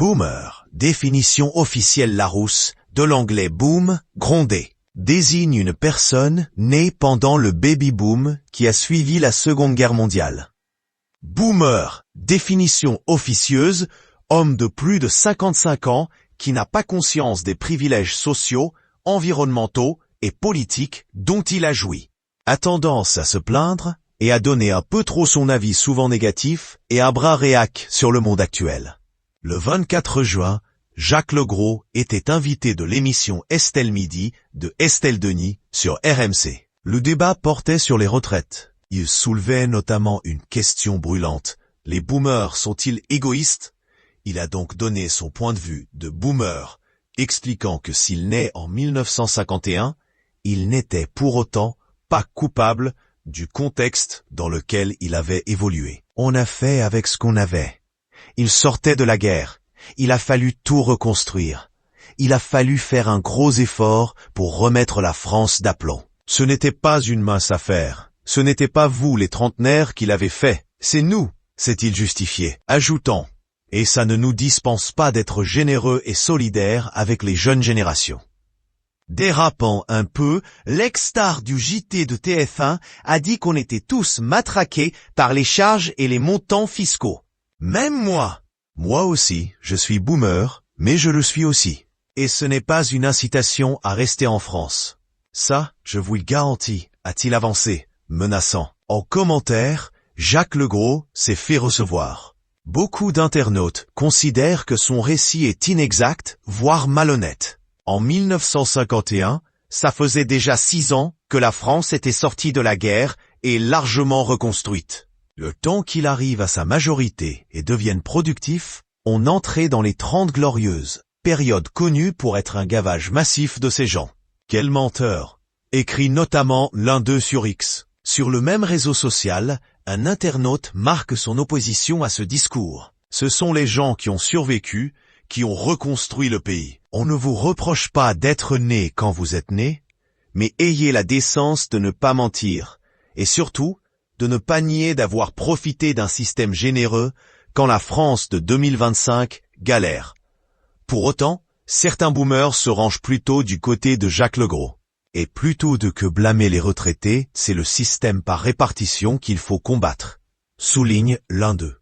Boomer, définition officielle Larousse, de l'anglais boom, gronder, désigne une personne née pendant le baby-boom qui a suivi la Seconde Guerre mondiale. Boomer, définition officieuse, homme de plus de 55 ans qui n'a pas conscience des privilèges sociaux, environnementaux et politiques dont il a joui. A tendance à se plaindre et à donner un peu trop son avis souvent négatif et à bras réac sur le monde actuel. Le 24 juin, Jacques Legros était invité de l'émission Estelle Midi de Estelle Denis sur RMC. Le débat portait sur les retraites. Il soulevait notamment une question brûlante. Les boomers sont-ils égoïstes? Il a donc donné son point de vue de boomer, expliquant que s'il naît en 1951, il n'était pour autant pas coupable du contexte dans lequel il avait évolué. On a fait avec ce qu'on avait. Il sortait de la guerre. Il a fallu tout reconstruire. Il a fallu faire un gros effort pour remettre la France d'aplomb. Ce n'était pas une mince affaire. Ce n'était pas vous, les trentenaires, qui l'avez fait. C'est nous, s'est-il justifié, ajoutant. Et ça ne nous dispense pas d'être généreux et solidaires avec les jeunes générations. Dérapant un peu, l'ex-star du JT de TF1 a dit qu'on était tous matraqués par les charges et les montants fiscaux. Même moi. Moi aussi, je suis boomer, mais je le suis aussi. Et ce n'est pas une incitation à rester en France. Ça, je vous le garantis, a-t-il avancé, menaçant. En commentaire, Jacques Legros s'est fait recevoir. Beaucoup d'internautes considèrent que son récit est inexact, voire malhonnête. En 1951, ça faisait déjà 6 ans que la France était sortie de la guerre et largement reconstruite. Le temps qu'il arrive à sa majorité et devienne productif, on entrait dans les 30 glorieuses, période connue pour être un gavage massif de ces gens. Quel menteur! Écrit notamment l'un d'eux sur X. Sur le même réseau social, un internaute marque son opposition à ce discours. Ce sont les gens qui ont survécu, qui ont reconstruit le pays. On ne vous reproche pas d'être né quand vous êtes né, mais ayez la décence de ne pas mentir, et surtout, de ne pas nier d'avoir profité d'un système généreux quand la France de 2025 galère. Pour autant, certains boomers se rangent plutôt du côté de Jacques Legros. Et plutôt que blâmer les retraités, c'est le système par répartition qu'il faut combattre, souligne l'un d'eux.